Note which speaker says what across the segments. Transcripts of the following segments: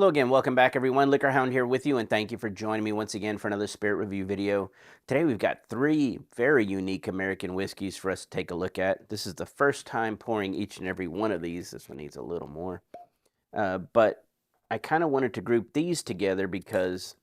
Speaker 1: Hello again, welcome back everyone. LiquorHound here with you, and thank you for joining me once again for another spirit review video. Today we've got three very unique American whiskeys for us to take a look at. This is the first time pouring each and every one of these. This one needs a little more. But I kind of wanted to group these together because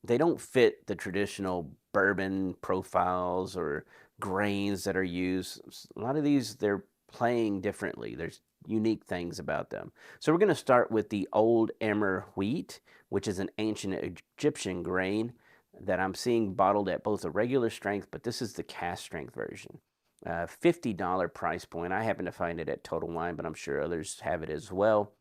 Speaker 1: they don't fit the traditional bourbon profiles or grains that are used. A lot of these, they're playing differently. There's unique things about them. So we're going to start with the Old Emmer Wheat, which is an ancient Egyptian grain that I'm seeing bottled at both a regular strength, but this is the cask strength version. $50 price point. I happen to find it at Total Wine, but I'm sure others have it as well.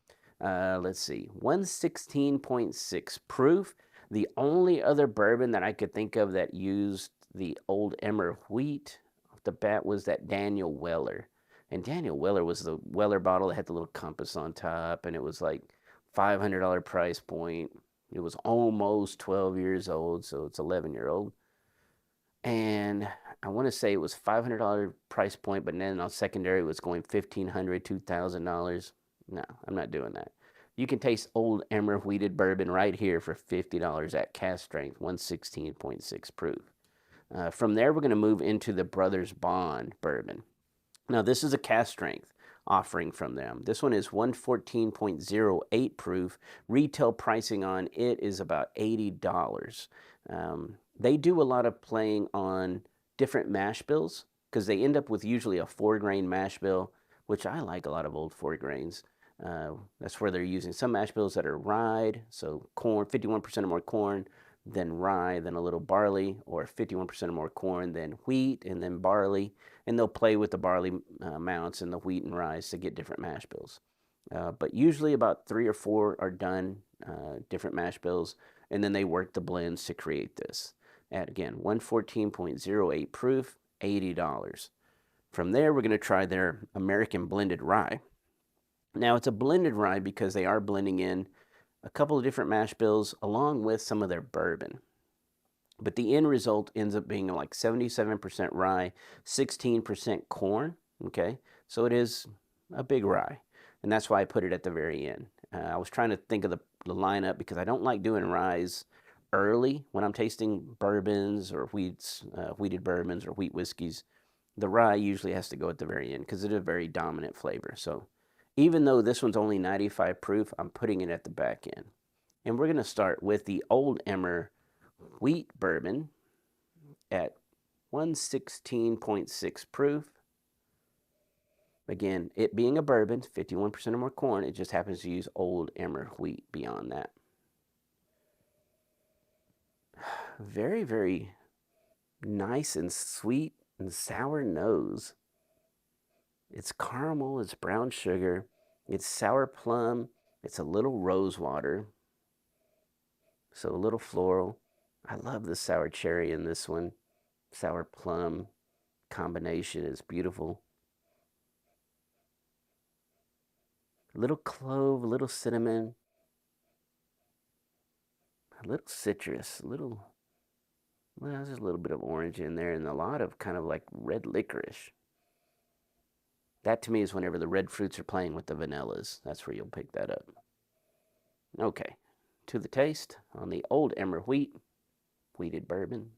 Speaker 1: Let's see, 116.6 proof. The only other bourbon that I could think of that used the Old Emmer Wheat off the bat was that Daniel Weller. And Daniel Weller was the Weller bottle that had the little compass on top, and it was like $500 price point. It was almost 12 years old, so it's 11-year-old. And I want to say it was $500 price point, but then on secondary it was going $1,500, $2,000. No, I'm not doing that. You can taste Old Emmer wheated bourbon right here for $50 at cask strength, 116.6 proof. From there, we're going to move into the Brothers Bond bourbon. Now, this is a cask strength offering from them. This one is 114.08 proof. Retail pricing on it is about $80. They do a lot of playing on different mash bills because they end up with usually a 4-grain mash bill, which I like a lot of old 4 grains. That's where they're using some mash bills that are rye, so corn, 51% or more corn, then rye, then a little barley, or 51% or more corn, then wheat, and then barley. And they'll play with the barley amounts and the wheat and rye to get different mash bills. But usually about 3 or 4 are done, different mash bills, and then they work the blends to create this. At again, 114.08 proof, $80. From there, we're going to try their American blended rye. Now, it's a blended rye because they are blending in a couple of different mash bills along with some of their bourbon. But the end result ends up being like 77% rye, 16% corn, okay? So it is a big rye, and that's why I put it at the very end. I was trying to think of the lineup because I don't like doing ryes early when I'm tasting bourbons or wheated bourbons or wheat whiskeys. The rye usually has to go at the very end because it is a very dominant flavor. So even though this one's only 95 proof, I'm putting it at the back end. And we're going to start with the Old Emmer Wheat Bourbon at 116.6 proof. Again, it being a bourbon, 51% or more corn, it just happens to use Old Emmer wheat beyond that. Very, very nice and sweet and sour nose. It's caramel, it's brown sugar, it's sour plum, it's a little rose water, so a little floral. I love the sour cherry in this one. Sour plum combination is beautiful. A little clove, a little cinnamon, a little citrus, well, there's a little bit of orange in there, and a lot of kind of like red licorice. That to me is whenever the red fruits are playing with the vanillas. That's where you'll pick that up. Okay, to the taste on the Old Emmer wheated bourbon.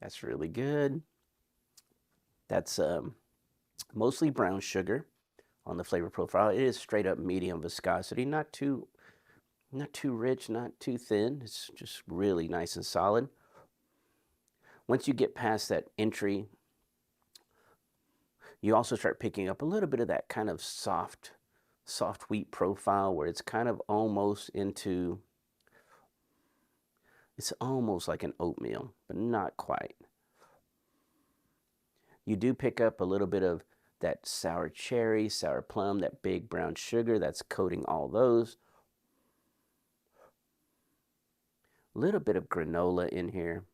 Speaker 1: That's really good. That's mostly brown sugar on the flavor profile. It is straight up medium viscosity, not too rich, not too thin. It's just really nice and solid. Once you get past that entry, you also start picking up a little bit of that kind of soft wheat profile where it's kind of almost into, it's almost like an oatmeal, but not quite. You do pick up a little bit of that sour cherry, sour plum, that big brown sugar that's coating all those. A little bit of granola in here.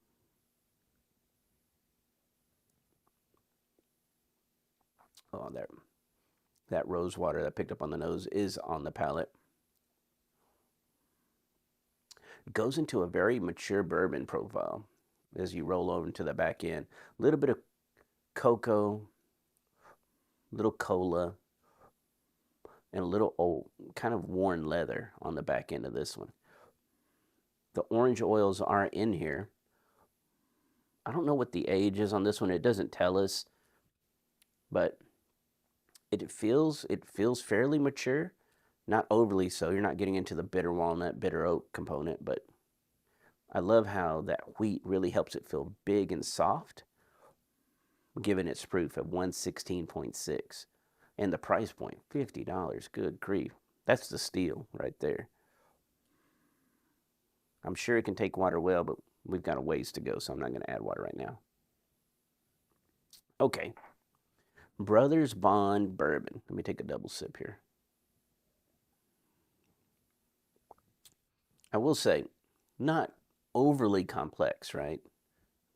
Speaker 1: Oh, that rose water that picked up on the nose is on the palate. It goes into a very mature bourbon profile as you roll over into the back end. A little bit of cocoa, little cola, and a little old, kind of worn leather on the back end of this one. The orange oils are in here. I don't know what the age is on this one. It doesn't tell us, but it feels fairly mature. Not overly so. You're not getting into the bitter walnut, bitter oak component, but I love how that wheat really helps it feel big and soft, given its proof of 116.6. And the price point, $50. Good grief. That's the steal right there. I'm sure it can take water well, but we've got a ways to go, so I'm not going to add water right now. Okay. Brothers Bond Bourbon. Let me take a double sip here. I will say, not overly complex, right?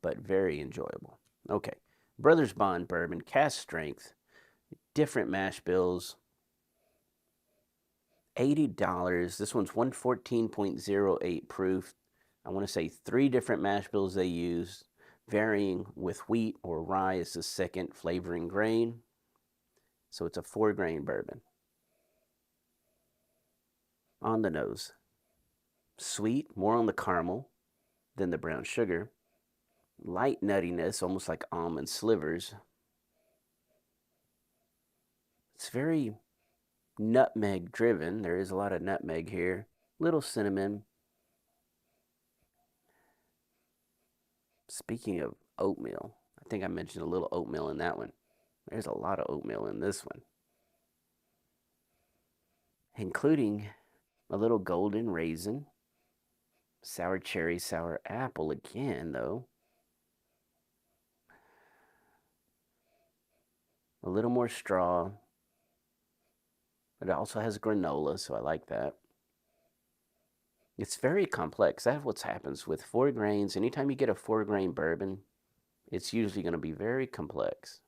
Speaker 1: But very enjoyable. Okay. Brothers Bond Bourbon, cask strength, different mash bills, $80. This one's 114.08 proof. I want to say 3 different mash bills they use, varying with wheat or rye as the second flavoring grain. So it's a 4-grain bourbon. On the nose, sweet, more on the caramel than the brown sugar. Light nuttiness, almost like almond slivers. It's very nutmeg driven. There is a lot of nutmeg here. Little cinnamon. Speaking of oatmeal, I think I mentioned a little oatmeal in that one. There's a lot of oatmeal in this one, including a little golden raisin, sour cherry, sour apple again, though. A little more straw. It also has granola, so I like that. It's very complex. That's what happens with 4 grains. Anytime you get a 4-grain bourbon, it's usually going to be very complex,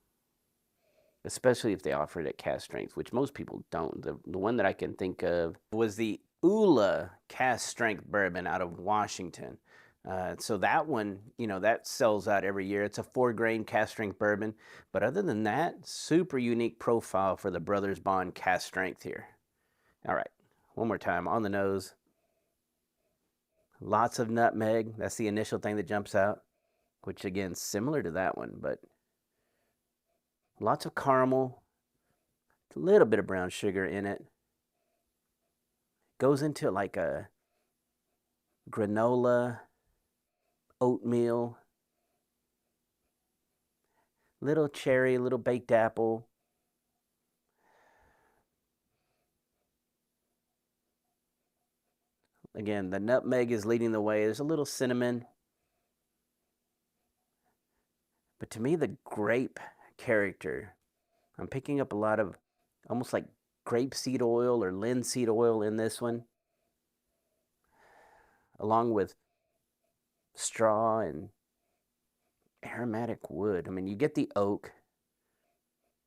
Speaker 1: especially if they offer it at cask strength, which most people don't. The one that I can think of was the Ula cask strength bourbon out of Washington. So that one, that sells out every year. It's a 4-grain cask strength bourbon. But other than that, super unique profile for the Brothers Bond cask strength here. All right, one more time on the nose. Lots of nutmeg. That's the initial thing that jumps out, which again, similar to that one, but lots of caramel, a little bit of brown sugar in it. Goes into like a granola, oatmeal, little cherry, little baked apple. Again, the nutmeg is leading the way. There's a little cinnamon. But to me, the grape character, I'm picking up a lot of almost like grapeseed oil or linseed oil in this one, along with straw and aromatic wood. I mean, you get the oak,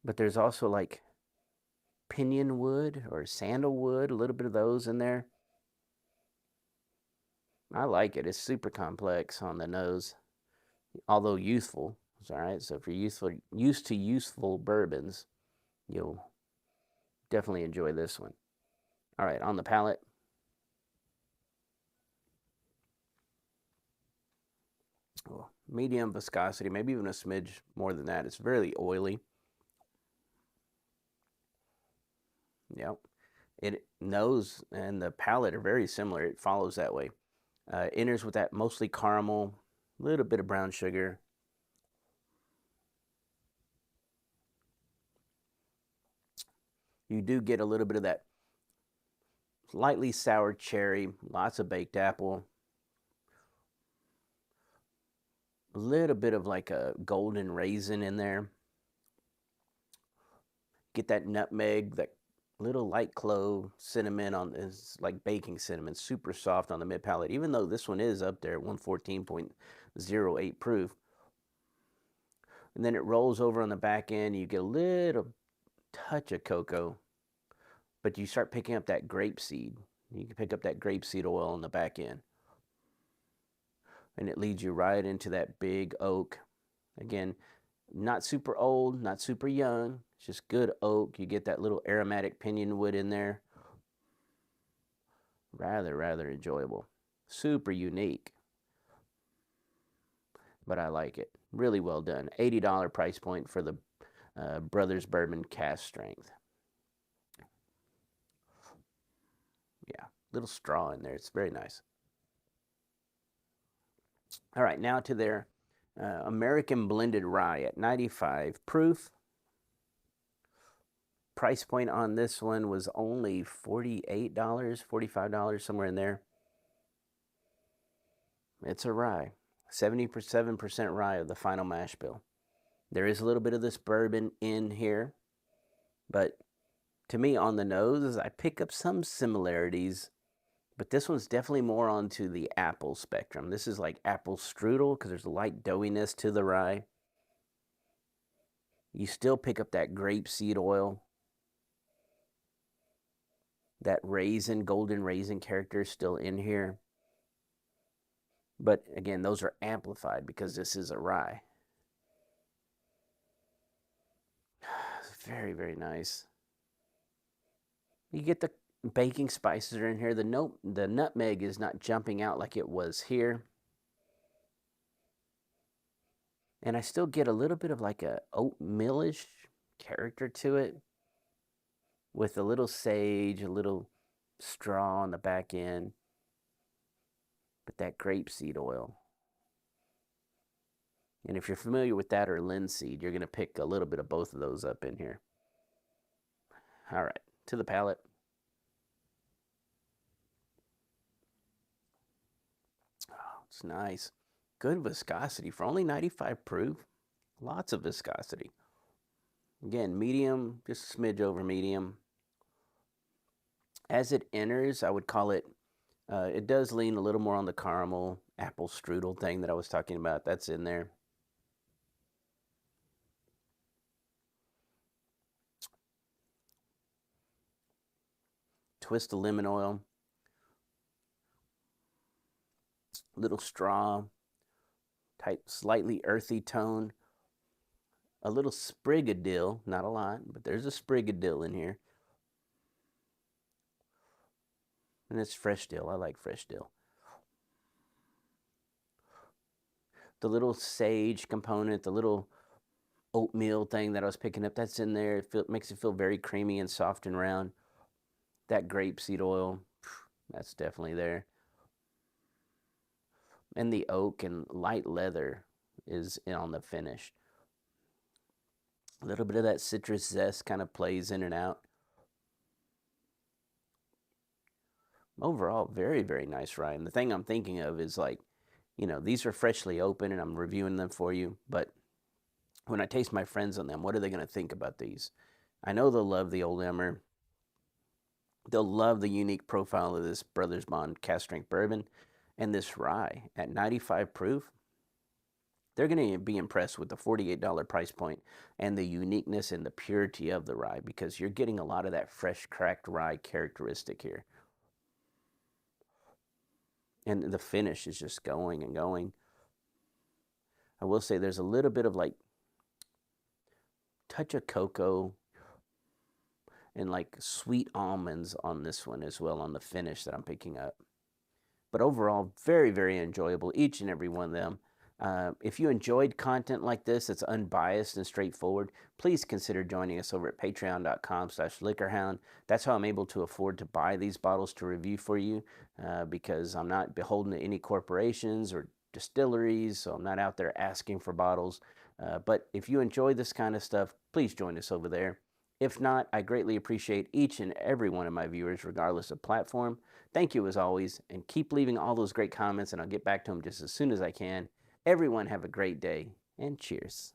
Speaker 1: but there's also like pinion wood or sandalwood, a little bit of those in there. I like it. It's super complex on the nose, although youthful. All right, so if you're used to youthful bourbons, you'll definitely enjoy this one. All right, on the palate. Oh, medium viscosity, maybe even a smidge more than that. It's very oily. Yep. It nose and the palate are very similar. It follows that way. Enters with that mostly caramel, a little bit of brown sugar. You do get a little bit of that lightly sour cherry, lots of baked apple, a little bit of like a golden raisin in there. Get that nutmeg, that little light clove, cinnamon on this, like baking cinnamon, super soft on the mid palate, even though this one is up there at 114.08 proof. And then it rolls over on the back end. You get a little touch of cocoa, but you start picking up that grapeseed. You can pick up that grapeseed oil on the back end. And it leads you right into that big oak. Again, Not super old, not super young. It's just good oak. You get that little aromatic pinion wood in there. Rather enjoyable. Super unique. But I like it. Really well done. $80 price point for the Brothers Bourbon Cask Strength. Yeah, little straw in there. It's very nice. All right, now to their American Blended Rye at 95 proof. Price point on this one was only $48, $45, somewhere in there. It's a rye. 77% rye of the final mash bill. There is a little bit of this bourbon in here, but to me, on the nose, I pick up some similarities, but this one's definitely more onto the apple spectrum. This is like apple strudel because there's a light doughiness to the rye. You still pick up that grapeseed oil. That raisin, golden raisin character is still in here. But again, those are amplified because this is a rye. Very, very nice. You get the baking spices are in here. The nutmeg is not jumping out like it was here. And I still get a little bit of like a oatmealish character to it with a little sage, a little straw on the back end, but that grapeseed oil. And if you're familiar with that or linseed, you're going to pick a little bit of both of those up in here. All right, to the palate. Oh, it's nice. Good viscosity for only 95 proof. Lots of viscosity. Again, medium, just a smidge over medium. As it enters, I would call it, it does lean a little more on the caramel apple strudel thing that I was talking about. That's in there. Twist of lemon oil. Little straw. Type slightly earthy tone. A little sprig of dill. Not a lot, but there's a sprig of dill in here. And it's fresh dill. I like fresh dill. The little sage component, the little oatmeal thing that I was picking up, that's in there. It makes it feel very creamy and soft and round. That grapeseed oil, that's definitely there. And the oak and light leather is on the finish. A little bit of that citrus zest kind of plays in and out. Overall, very, very nice rye. And the thing I'm thinking of is like, you know, these are freshly open and I'm reviewing them for you. But when I taste my friends on them, what are they going to think about these? I know they'll love the Old Emmer. They'll love the unique profile of this Brothers Bond Cask Strength Bourbon and this rye at 95 proof. They're going to be impressed with the $48 price point and the uniqueness and the purity of the rye because you're getting a lot of that fresh cracked rye characteristic here. And the finish is just going and going. I will say there's a little bit of like touch of cocoa and like sweet almonds on this one as well on the finish that I'm picking up. But overall, very, very enjoyable, each and every one of them. If you enjoyed content like this, that's unbiased and straightforward, please consider joining us over at patreon.com/LiquorHound. That's how I'm able to afford to buy these bottles to review for you because I'm not beholden to any corporations or distilleries, so I'm not out there asking for bottles. But if you enjoy this kind of stuff, please join us over there. If not, I greatly appreciate each and every one of my viewers, regardless of platform. Thank you as always, and keep leaving all those great comments, and I'll get back to them just as soon as I can. Everyone have a great day, and cheers.